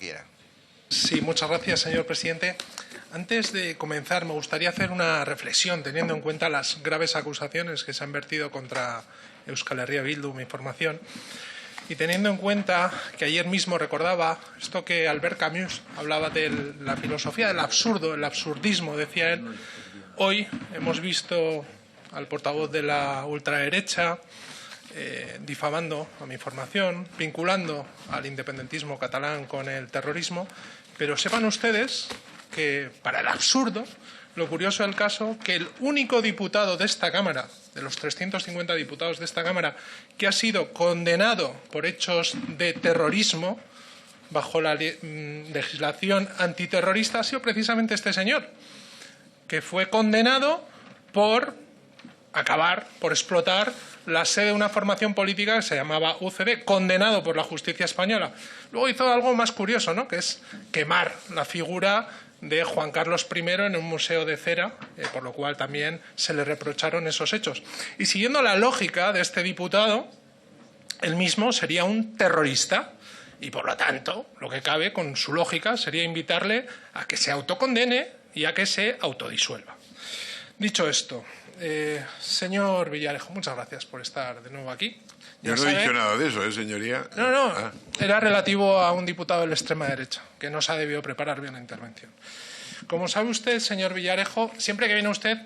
quiera. Sí, muchas gracias, señor presidente. Antes de comenzar, me gustaría hacer una reflexión, teniendo en cuenta las graves acusaciones que se han vertido contra Euskal Herria Bildu, mi formación, y teniendo en cuenta que ayer mismo recordaba esto que Albert Camus hablaba de la filosofía del absurdo, el absurdismo, decía él. Hoy hemos visto al portavoz de la ultraderecha difamando a mi formación, vinculando al independentismo catalán con el terrorismo, pero sepan ustedes que para el absurdo, lo curioso del caso, que el único diputado de esta Cámara, de los 350 diputados de esta Cámara, que ha sido condenado por hechos de terrorismo bajo la legislación antiterrorista ha sido precisamente este señor, que fue condenado por acabar, por explotar la sede de una formación política que se llamaba UCD, condenado por la justicia española. Luego hizo algo más curioso, ¿no?, que es quemar la figura de Juan Carlos I en un museo de cera, por lo cual también se le reprocharon esos hechos. Y siguiendo la lógica de este diputado, él mismo sería un terrorista y, por lo tanto, lo que cabe con su lógica sería invitarle a que se autocondene y a que se autodisuelva. Dicho esto, señor Villarejo, muchas gracias por estar de nuevo aquí. Yo no he dicho nada de eso, señoría. No, era relativo a un diputado de la extrema derecha, que no se ha debido preparar bien la intervención. Como sabe usted, señor Villarejo, siempre que viene usted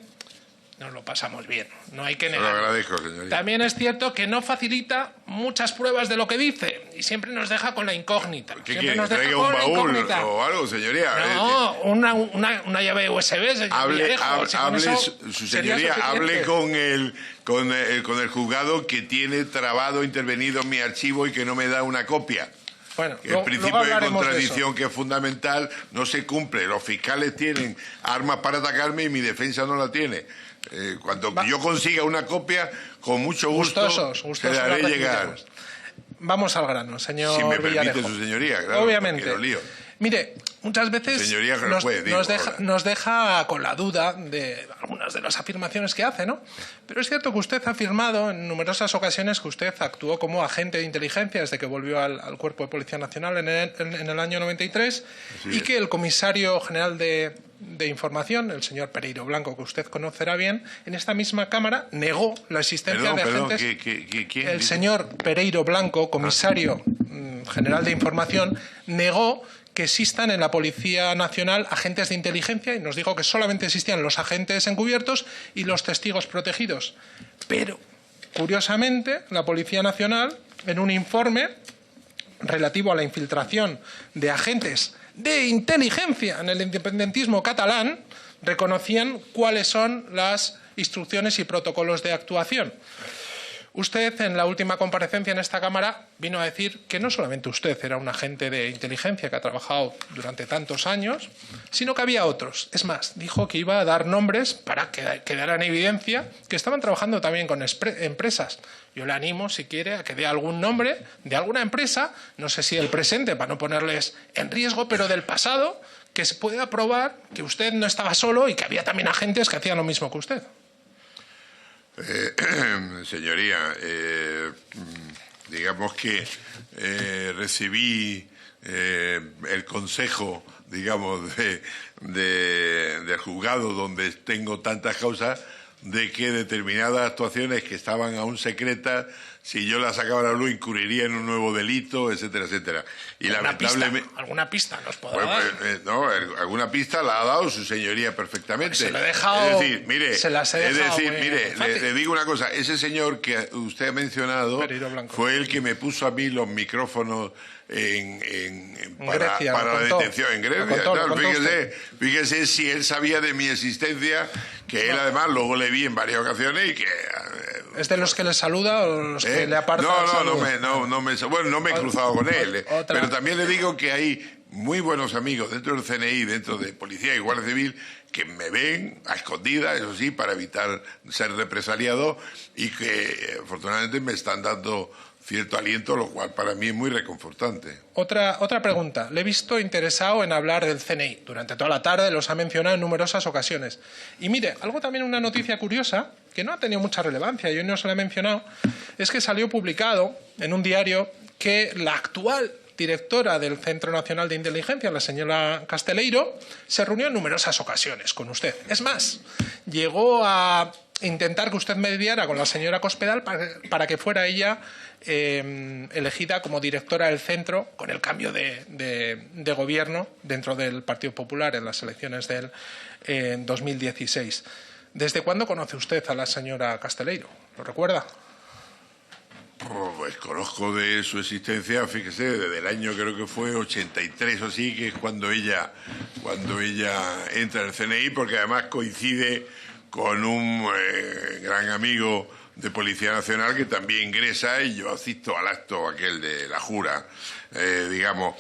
nos lo pasamos bien, no hay que negar. Lo agradezco, señoría. También es cierto que no facilita muchas pruebas de lo que dice y siempre nos deja con la incógnita. ¿Qué quiere? ¿Que traiga un baúl o algo, señoría? No, una llave USB, señor Villarejo. Su señoría, hable con el juzgado que tiene trabado, intervenido mi archivo y que no me da una copia. Bueno, el principio de contradicción, que es fundamental, no se cumple. Los fiscales tienen armas para atacarme y mi defensa no la tiene. Cuando yo consiga una copia, con mucho gusto se la haré llegar. Vamos al grano, señor Si me permite Villarejo. su señoría, claro. Obviamente. Lo lío. Mire, muchas veces Señoría, nos deja con la duda de algunas de las afirmaciones que hace, ¿no? Pero es cierto que usted ha afirmado en numerosas ocasiones que usted actuó como agente de inteligencia desde que volvió al Cuerpo de Policía Nacional en el año 93 y que el comisario general de Información, el señor Pereiro Blanco, que usted conocerá bien, en esta misma Cámara negó la existencia de agentes. ¿Quién el dice? Señor Pereiro Blanco, comisario general de Información, negó que existan en la Policía Nacional agentes de inteligencia y nos dijo que solamente existían los agentes encubiertos y los testigos protegidos. Pero, curiosamente, la Policía Nacional, en un informe relativo a la infiltración de agentes de inteligencia en el independentismo catalán, reconocían cuáles son las instrucciones y protocolos de actuación. Usted, en la última comparecencia en esta Cámara, vino a decir que no solamente usted era un agente de inteligencia que ha trabajado durante tantos años, sino que había otros. Es más, dijo que iba a dar nombres para que quedara en evidencia que estaban trabajando también con empresas. Yo le animo, si quiere, a que dé algún nombre de alguna empresa, no sé si el presente, para no ponerles en riesgo, pero del pasado, que se pueda probar que usted no estaba solo y que había también agentes que hacían lo mismo que usted. Señoría, digamos que recibí el consejo, digamos, del juzgado donde tengo tantas causas, de que determinadas actuaciones que estaban aún secretas, si yo las sacaba a la luz, incurriría en un nuevo delito, etcétera, etcétera. Y lamentablemente... ¿Alguna pista nos podrá dar? No, alguna pista la ha dado su señoría perfectamente. Se lo he dejado... Es decir, mire, le digo una cosa. Ese señor que usted ha mencionado fue el que me puso a mí los micrófonos para la detención en Grecia. Fíjese si él sabía de mi existencia, que él además luego le vi en varias ocasiones y que... ¿Es de los que le saluda o los que le aparta? No me he cruzado con él. Pero también le digo que hay muy buenos amigos dentro del CNI, dentro de Policía y Guardia Civil, que me ven a escondidas, eso sí, para evitar ser represaliado y que afortunadamente me están dando cierto aliento, lo cual para mí es muy reconfortante. Otra pregunta. Le he visto interesado en hablar del CNI. Durante toda la tarde los ha mencionado en numerosas ocasiones. Y mire, una noticia curiosa, que no ha tenido mucha relevancia, yo no se la he mencionado, es que salió publicado en un diario que la actual directora del Centro Nacional de Inteligencia, la señora Casteleiro, se reunió en numerosas ocasiones con usted. Es más, llegó a intentar que usted mediara con la señora Cospedal para que fuera ella elegida como directora del centro con el cambio de gobierno dentro del Partido Popular en las elecciones del 2016. ¿Desde cuándo conoce usted a la señora Casteleiro? ¿Lo recuerda? Pues conozco de su existencia, fíjese, desde el año creo que fue 83 o así, que es cuando ella entra en el CNI, porque además coincide con un gran amigo de Policía Nacional que también ingresa, y yo asisto al acto aquel de la jura, digamos.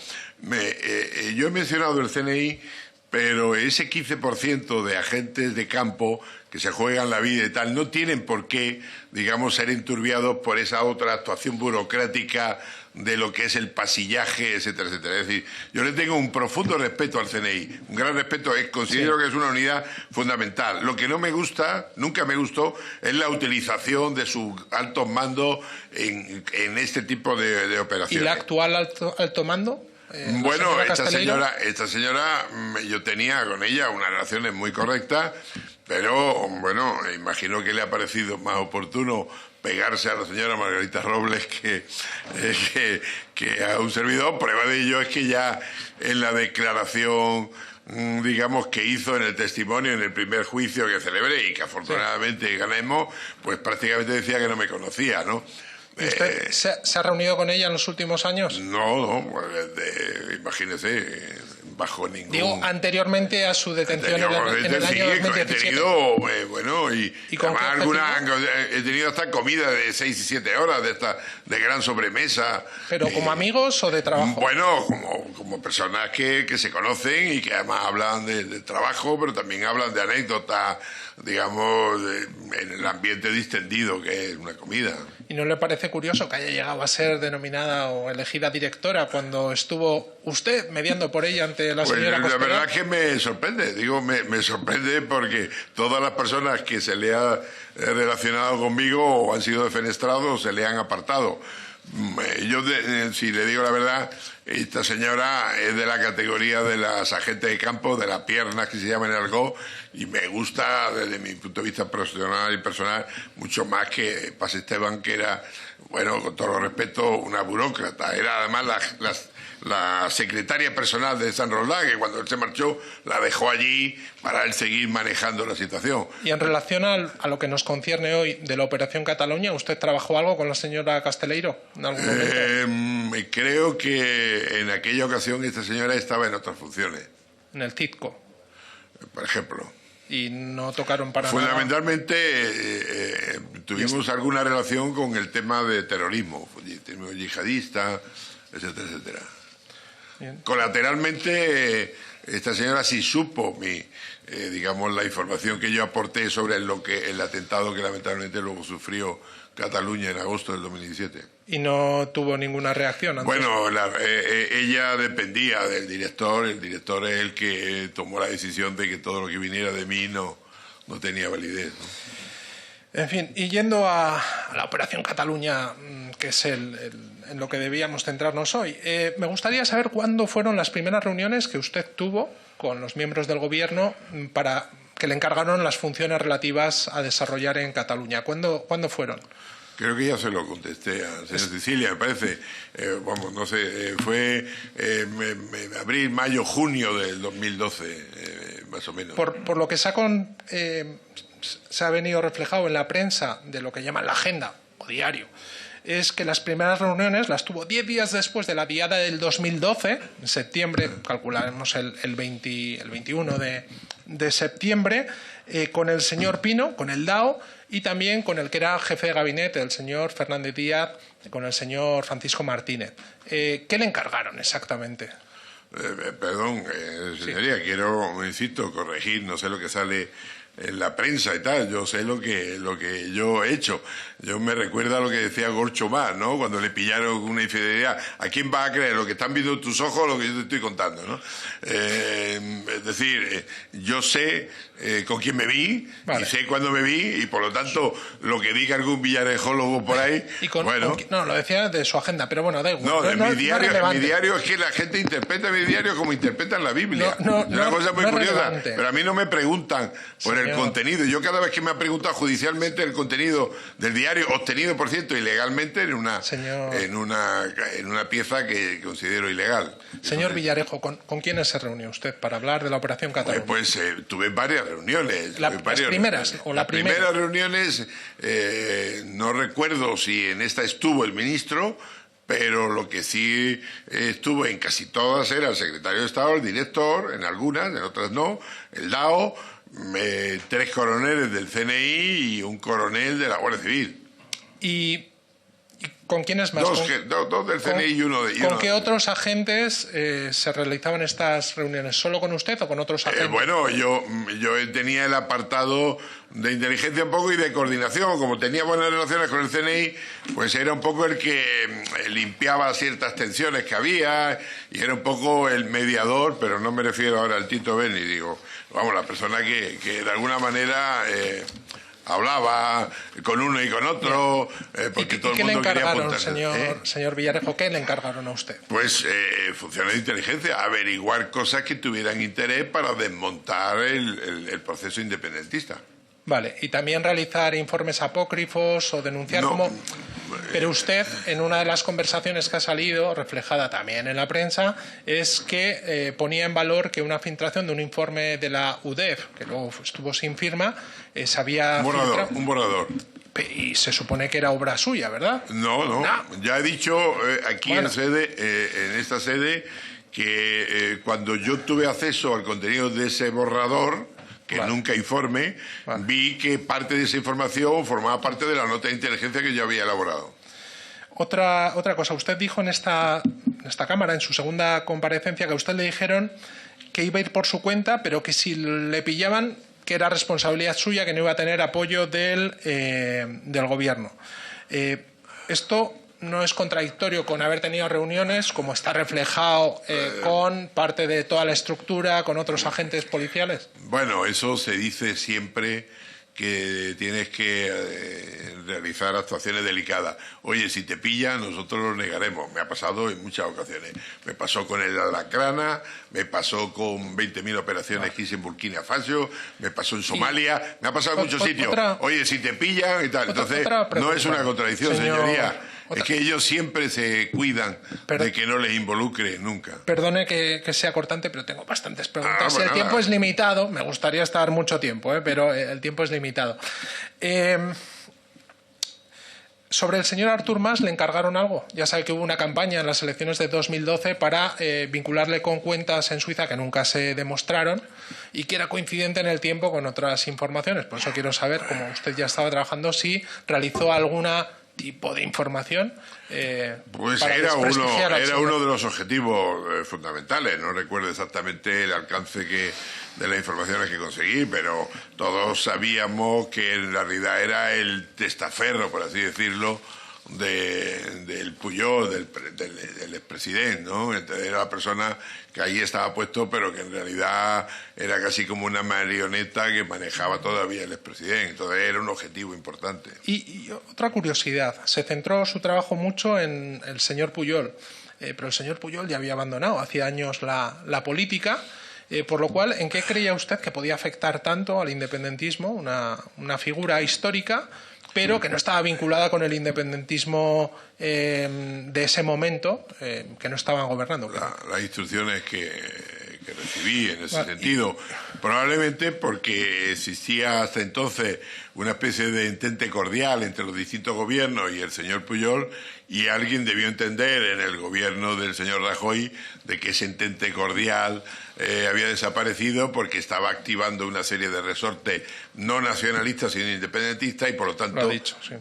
Yo he mencionado el CNI, pero ese 15% de agentes de campo que se juegan la vida y tal, no tienen por qué, digamos, ser enturbiados por esa otra actuación burocrática de lo que es el pasillaje, etcétera, etcétera. Es decir, yo le tengo un profundo respeto al CNI, un gran respeto, considero que es una unidad fundamental. Lo que no me gusta, nunca me gustó, es la utilización de sus altos mandos en este tipo de operaciones. ¿Y la actual alto mando? Bueno, esta señora, yo tenía con ella unas relaciones muy correctas, pero bueno, imagino que le ha parecido más oportuno pegarse a la señora Margarita Robles que a un servidor. Prueba de ello es que ya en la declaración, digamos, que hizo en el testimonio, en el primer juicio que celebré y que afortunadamente ganemos, pues prácticamente decía que no me conocía, ¿no? ¿Usted se ha reunido con ella en los últimos años? No, pues, imagínese, bajo ningún... Digo, anteriormente a su detención en el año 2017. He tenido, bueno, y además he tenido hasta comida de 6 y 7 horas de gran sobremesa. ¿Pero como amigos o de trabajo? Bueno, como personas que se conocen y que además hablan de trabajo, pero también hablan de anécdotas, digamos, en el ambiente distendido que es una comida. ¿Y no le parece curioso que haya llegado a ser denominada o elegida directora cuando estuvo usted mediando por ella ante la señora Cospedal? La verdad es que me sorprende, me sorprende porque todas las personas que se le han relacionado conmigo o han sido defenestrados o se le han apartado. Yo, si le digo la verdad, esta señora es de la categoría de las agentes de campo, de las piernas que se llaman en argot, y me gusta desde mi punto de vista profesional y personal mucho más que Paz Esteban, que era, bueno, con todo respeto, una burócrata. Era además la secretaria personal de San Roldán, que cuando él se marchó la dejó allí para él seguir manejando la situación. Y en relación a lo que nos concierne hoy de la Operación Cataluña, ¿usted trabajó algo con la señora Casteleiro en algún momento? Creo que en aquella ocasión esta señora estaba en otras funciones. En el CITCO. Por ejemplo. Y no tocaron para Fundamentalmente tuvimos alguna relación con el tema de terrorismo, yihadista, etcétera, etcétera. Bien. Colateralmente, esta señora sí supo digamos, la información que yo aporté sobre el atentado que lamentablemente luego sufrió Cataluña en agosto del 2017. ¿Y no tuvo ninguna reacción antes? Bueno, ella dependía del director. El director es el que tomó la decisión de que todo lo que viniera de mí no tenía validez, ¿no? En fin, y yendo a la Operación Cataluña, que es en lo que debíamos centrarnos hoy, me gustaría saber cuándo fueron las primeras reuniones que usted tuvo con los miembros del Gobierno para que le encargaron las funciones relativas a desarrollar en Cataluña. ¿Cuándo fueron? Creo que ya se lo contesté a señora Cecilia, me parece. No sé, fue abril, mayo, junio del 2012, más o menos. Por lo que se ha venido reflejado en la prensa de lo que llaman la agenda o diario, es que las primeras reuniones las tuvo 10 días después de la diada del 2012, en septiembre, calcularemos el 21 de septiembre, con el señor Pino, con el DAO, y también con el que era jefe de gabinete, el señor Fernández Díaz, con el señor Francisco Martínez. ¿Qué le encargaron exactamente? Perdón, señoría, quiero, insisto, corregir, no sé lo que sale en la prensa y tal, yo sé lo que yo he hecho. Yo me recuerda lo que decía Gorcho Más, ¿no? Cuando le pillaron una infidelidad. ¿A quién vas a creer? ¿Lo que están viendo tus ojos o lo que yo te estoy contando, ¿no? Es decir, yo sé con quién me vi, vale, y sé cuándo me vi, y por lo tanto, lo que diga algún villarejólogo por ahí, bueno... No, lo decía de su agenda, pero bueno, da igual. No, de mi diario es que la gente interpreta mi diario como interpretan la Biblia. Es una cosa muy curiosa. Pero a mí no me preguntan por el contenido. Yo cada vez que me han preguntado judicialmente el contenido del diario, obtenido, por cierto, ilegalmente, en una pieza que considero ilegal. Señor Villarejo, ¿con quiénes se reunió usted para hablar de la Operación Cataluña? Pues tuve varias reuniones. Las primeras. Primeras reuniones, no recuerdo si en esta estuvo el ministro, pero lo que sí estuvo en casi todas era el secretario de Estado, el director, en algunas, en otras no, el DAO, 3 coroneles del CNI y un coronel de la Guardia Civil. ¿Y con quiénes más? Dos del CNI y uno de... ¿Con qué otros agentes se realizaban estas reuniones? ¿Solo con usted o con otros agentes? Bueno, yo tenía el apartado de inteligencia un poco y de coordinación. Como tenía buenas relaciones con el CNI, pues era un poco el que limpiaba ciertas tensiones que había y era un poco el mediador, pero no me refiero ahora al Tito Berni, digo, vamos, la persona que de alguna manera... hablaba con uno y con otro, porque todo el mundo quería apuntarse. Señor Villarejo, ¿qué le encargaron a usted? Pues funciones de inteligencia, averiguar cosas que tuvieran interés para desmontar el proceso independentista. Vale, y también realizar informes apócrifos o denunciar Pero usted, en una de las conversaciones que ha salido, reflejada también en la prensa, es que ponía en valor que una filtración de un informe de la UDEF, que luego estuvo sin firma, se había filtrado. Un borrador. Y se supone que era obra suya, ¿verdad? No. Ya he dicho aquí en esta sede, que cuando yo tuve acceso al contenido de ese borrador, que nunca informe, vi que parte de esa información formaba parte de la nota de inteligencia que yo había elaborado. Otra cosa, usted dijo en esta Cámara, en su segunda comparecencia, que a usted le dijeron que iba a ir por su cuenta, pero que si le pillaban, que era responsabilidad suya, que no iba a tener apoyo del Gobierno. Esto no es contradictorio con haber tenido reuniones, como está reflejado con parte de toda la estructura, con otros agentes policiales. Bueno, eso se dice siempre, que tienes que realizar actuaciones delicadas. Oye, si te pillan, nosotros lo negaremos. Me ha pasado en muchas ocasiones. Me pasó con el Alacrana, me pasó con 20.000 operaciones que hice en Burkina Faso, me pasó en Somalia, me ha pasado en muchos sitios. Oye, si te pillan y tal. Entonces, no es una contradicción, señoría. Es que ellos siempre se cuidan de que no les involucre nunca. Perdone que sea cortante, pero tengo bastantes preguntas. El tiempo es limitado. Me gustaría estar mucho tiempo, pero el tiempo es limitado. Sobre el señor Artur Mas, ¿le encargaron algo? Ya sabe que hubo una campaña en las elecciones de 2012 para vincularle con cuentas en Suiza que nunca se demostraron y que era coincidente en el tiempo con otras informaciones. Por eso quiero saber, como usted ya estaba trabajando, si realizó alguna tipo de información pues era uno de los objetivos fundamentales. No recuerdo exactamente el alcance de las informaciones que conseguí, pero todos sabíamos que en realidad era el testaferro, por así decirlo, del Pujol, del expresidente, ¿no? Era la persona que ahí estaba puesto, pero que en realidad era casi como una marioneta que manejaba todavía el expresidente. Entonces era un objetivo importante. Y otra curiosidad, se centró su trabajo mucho en el señor Pujol, pero el señor Pujol ya había abandonado hacía años la política. Por lo cual, ¿en qué creía usted que podía afectar tanto al independentismo, una figura histórica, pero que no estaba vinculada con el independentismo de ese momento, que no estaban gobernando? Las instrucciones que recibí en ese sentido, probablemente porque existía hasta entonces una especie de entente cordial entre los distintos gobiernos y el señor Pujol, y alguien debió entender en el gobierno del señor Rajoy de que ese entente cordial había desaparecido porque estaba activando una serie de resortes no nacionalistas sino independentistas, y por lo tanto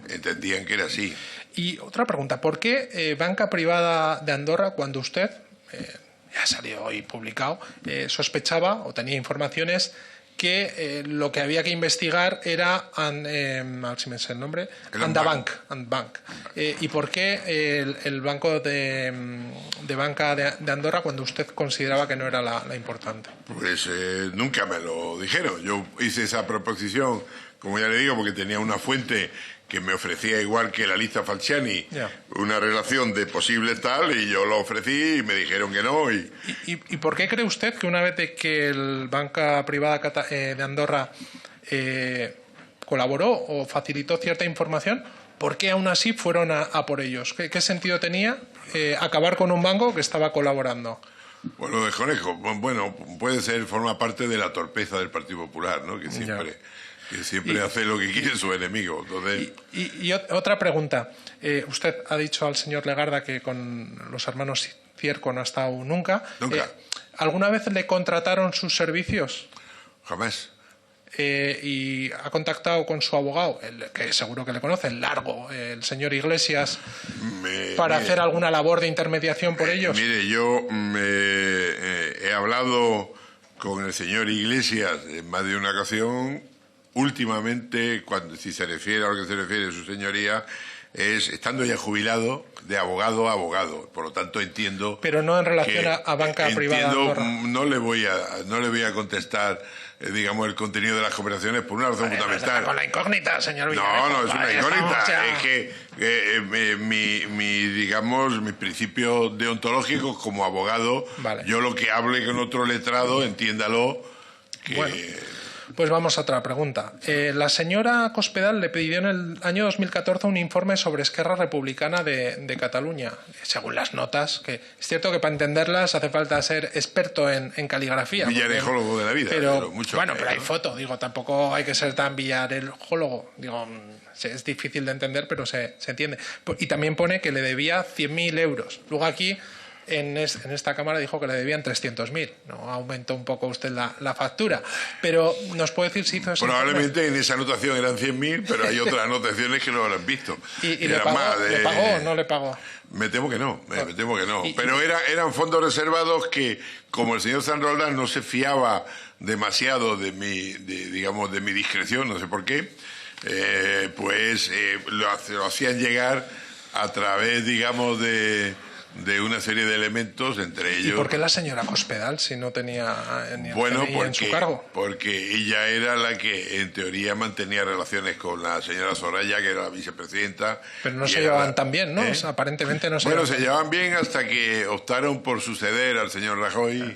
entendían que era así. Y otra pregunta, ¿por qué Banca Privada de Andorra, cuando usted, ya ha salido hoy publicado, sospechaba o tenía informaciones que lo que había que investigar era, a ver si me sé el nombre, Andbank. ¿Y por qué el banco de banca de Andorra cuando usted consideraba que no era la importante? Pues nunca me lo dijeron. Yo hice esa proposición, como ya le digo, porque tenía una fuente que me ofrecía, igual que la lista Falciani, una relación de posible tal, y yo lo ofrecí y me dijeron que no. ¿Y por qué cree usted que una vez de que el banca privada de Andorra colaboró o facilitó cierta información, por qué aún así fueron a por ellos? ¿Qué sentido tenía acabar con un banco que estaba colaborando? Bueno, desconozco. Bueno, puede ser, forma parte de la torpeza del Partido Popular, ¿no? Que siempre hace lo que quiere su enemigo. Entonces... Y otra pregunta. Usted ha dicho al señor Legarda que con los hermanos Cierco no ha estado nunca. Nunca. ¿Alguna vez le contrataron sus servicios? Jamás. Y ha contactado con su abogado, que seguro que le conoce, el Largo, el señor Iglesias, para hacer alguna labor de intermediación por ellos. Mire, yo he hablado con el señor Iglesias en más de una ocasión. Últimamente, si se refiere a lo que se refiere su señoría, es estando ya jubilado, de abogado a abogado. Por lo tanto, entiendo. Pero no en relación a banca privada. Andorra. No le voy a contestar, digamos, el contenido de las cooperaciones por una razón fundamental. Con la incógnita, señor Villarejo. No es una incógnita. Es que mis principios deontológicos como abogado, yo lo que hable con otro letrado, entiéndalo. Bueno. Pues vamos a otra pregunta. La señora Cospedal le pidió en el año 2014 un informe sobre Esquerra Republicana de Cataluña, según las notas, que es cierto que para entenderlas hace falta ser experto en caligrafía. Villarejólogo de la vida. Pero hay foto, tampoco hay que ser tan villarejólogo. Es difícil de entender, pero se entiende. Y también pone que le debía 100.000 euros. Luego aquí... En esta Cámara dijo que le debían 300.000. No aumentó un poco usted la factura. Pero ¿nos puede decir si hizo eso? Probablemente en esa anotación eran 100.000, pero hay otras anotaciones que no lo han visto. ¿Y le pagó o no le pagó? Me temo que no, Pero eran fondos reservados que, como el señor San Roldán no se fiaba demasiado de mi discreción, no sé por qué, lo hacían llegar a través, de una serie de elementos, entre ellos... ¿Y por qué la señora Cospedal, si no tenía ni en su cargo? Porque ella era la que, en teoría, mantenía relaciones con la señora Soraya, que era la vicepresidenta. Pero no se llevaban tan bien, ¿no? Aparentemente no se llevaban. Bueno, se llevaban bien hasta que optaron por suceder al señor Rajoy...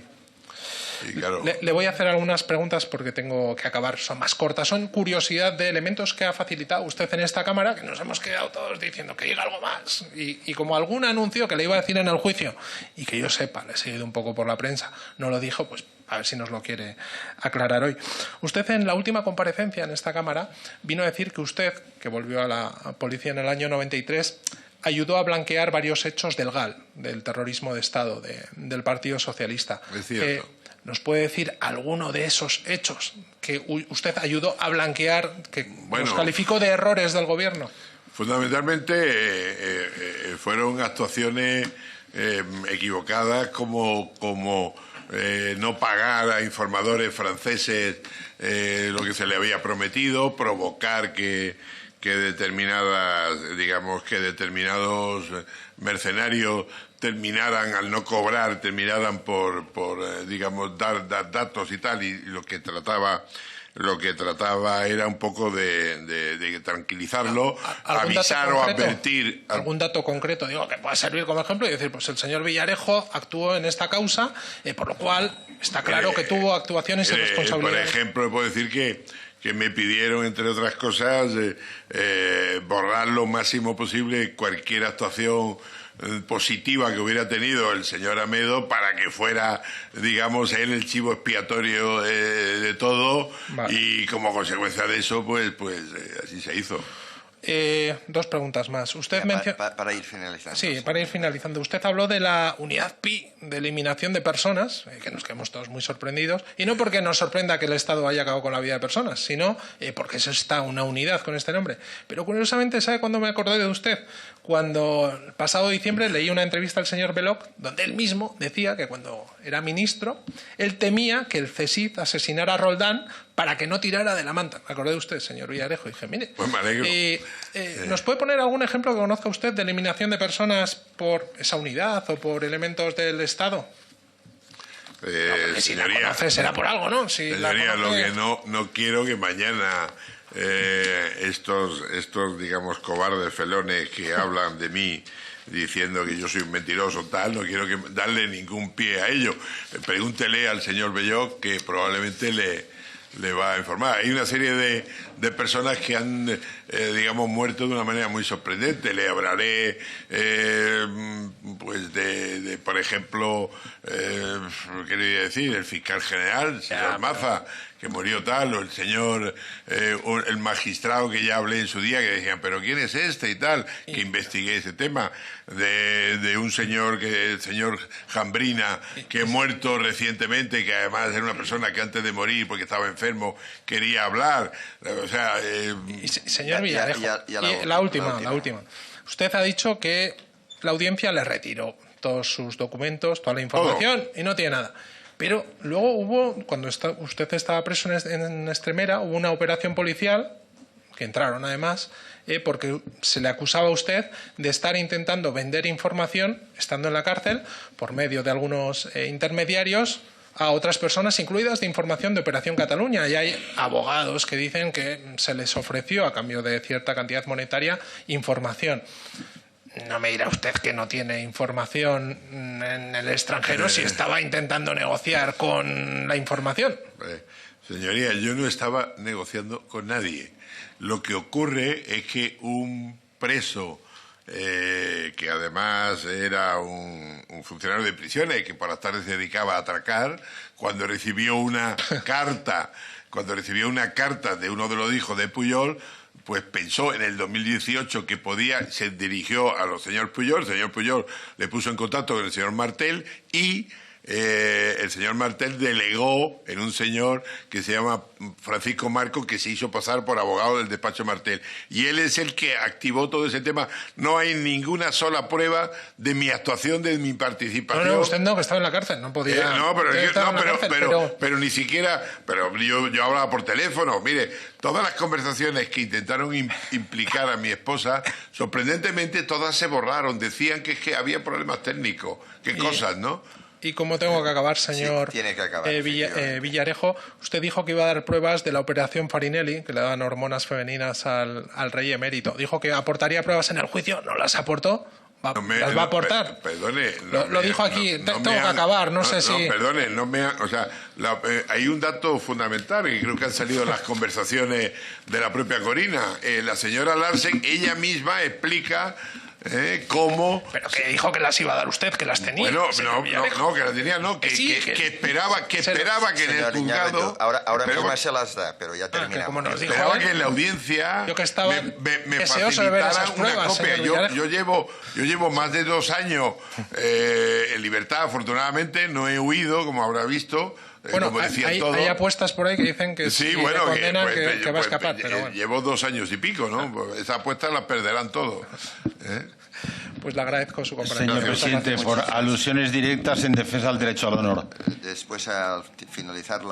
Sí, claro. Le voy a hacer algunas preguntas porque tengo que acabar, son más cortas. Son curiosidad de elementos que ha facilitado usted en esta Cámara, que nos hemos quedado todos diciendo que diga algo más. Y como algún anuncio que le iba a decir en el juicio, y que yo sepa, le he seguido un poco por la prensa, no lo dijo, pues a ver si nos lo quiere aclarar hoy. Usted en la última comparecencia en esta Cámara vino a decir que usted, que volvió a la policía en el año 93... ayudó a blanquear varios hechos del GAL, del terrorismo de Estado, del Partido Socialista. Es cierto. ¿Nos puede decir alguno de esos hechos que usted ayudó a blanquear, que nos calificó de errores del gobierno? Fundamentalmente fueron actuaciones equivocadas como no pagar a informadores franceses lo que se le había prometido, provocar que determinados mercenarios terminaran por dar datos y tal, y lo que trataba era un poco de tranquilizarlo, avisar o advertir. ¿Algún dato concreto, que pueda servir como ejemplo y decir, pues el señor Villarejo actuó en esta causa, por lo cual está claro que tuvo actuaciones y responsabilidades? Por ejemplo, puedo decir que me pidieron, entre otras cosas, borrar lo máximo posible cualquier actuación positiva que hubiera tenido el señor Amedo para que fuera, él el chivo expiatorio de todo. Vale. Y como consecuencia de eso, pues así se hizo. Dos preguntas más. Usted para ir finalizando. Sí, para ir finalizando. Usted habló de la unidad PI de eliminación de personas, que nos quedamos todos muy sorprendidos, y no porque nos sorprenda que el Estado haya acabado con la vida de personas, sino porque eso está una unidad con este nombre. Pero curiosamente, ¿sabe cuándo me acordé de usted? Cuando el pasado diciembre leí una entrevista al señor Belloc, donde él mismo decía que cuando era ministro, él temía que el CSIC asesinara a Roldán para que no tirara de la manta. ¿Me acordé de usted, señor Villarejo? Y dije, mire, Pues me alegro. ¿nos puede poner algún ejemplo que conozca usted de eliminación de personas por esa unidad o por elementos del Estado? Si la Señoría, conoce será por algo, ¿no? Si la señoría, lo conoce- que no quiero que mañana estos, digamos, cobardes felones que hablan de mí diciendo que yo soy un mentiroso tal, no quiero que darle ningún pie a ello. Pregúntele al señor Belloc, que probablemente le va a informar. Hay una serie de personas que han, digamos, muerto de una manera muy sorprendente. Le hablaré, pues, por ejemplo, ¿qué quería decir? El fiscal general, el señor Maza, que murió tal, o el señor, el magistrado que ya hablé en su día, que decían, pero ¿quién es este? Y tal, que investigué ese tema, de un señor, el señor Jambrina, que ha muerto recientemente, que además era una persona que antes de morir, porque estaba enfermo, quería hablar. O sea... Señor Villarejo, la última. Usted ha dicho que la audiencia le retiró todos sus documentos, toda la información, y no tiene nada. Pero luego hubo, cuando usted estaba preso en Extremera, hubo una operación policial, que entraron además, porque se le acusaba a usted de estar intentando vender información, estando en la cárcel, por medio de algunos intermediarios, a otras personas incluidas de información de Operación Cataluña. Y hay abogados que dicen que se les ofreció, a cambio de cierta cantidad monetaria, información. No me dirá usted que no tiene información en el extranjero si estaba intentando negociar con la información. Señoría, yo no estaba negociando con nadie. Lo que ocurre es que un preso, que además era un funcionario de prisiones, que por las tardes se dedicaba a atracar, cuando recibió una carta de uno de los hijos de Pujol, pues pensó en el 2018 que se dirigió a los señor Pujol. El señor Pujol le puso en contacto con el señor Martel y el señor Martel delegó en un señor que se llama Francisco Marco, que se hizo pasar por abogado del despacho Martel. Y él es el que activó todo ese tema. No hay ninguna sola prueba de mi actuación, de mi participación. No, usted no, que estaba en la cárcel, no podía... pero ni siquiera... Pero yo hablaba por teléfono. Mire, todas las conversaciones que intentaron implicar a mi esposa, sorprendentemente todas se borraron. Decían que había problemas técnicos. Qué cosas, ¿no? Y como tengo que acabar, señor tiene que acabar, Villarejo, usted dijo que iba a dar pruebas de la operación Farinelli, que le daban hormonas femeninas al rey emérito. Dijo que aportaría pruebas en el juicio, no las aportó. ¿Las va a aportar? Perdone. Lo dijo aquí, tengo que acabar, no sé si... Perdone, hay un dato fundamental, que creo que han salido en las conversaciones de la propia Corina. La señora Larsen, ella misma explica... ¿Cómo? Pero que dijo que las iba a dar usted, que las tenía. Bueno, no, que las tenía, no, que esperaba que en el juzgado... Ahora mismo se las da, pero ya terminamos. Esperaba que en la audiencia me facilitaran una copia. Yo llevo más de 2 años en libertad, afortunadamente, no he huido, como habrá visto. Bueno, como decían hay apuestas por ahí que dicen que sí, si bueno, le condenan que va a escapar. Pero bueno. Llevo 2 años y pico, ¿no? Pues esas apuestas las perderán todos. Pues le agradezco su comprensión. Señor presidente, por alusiones directas en defensa del derecho al honor. Después, al finalizar la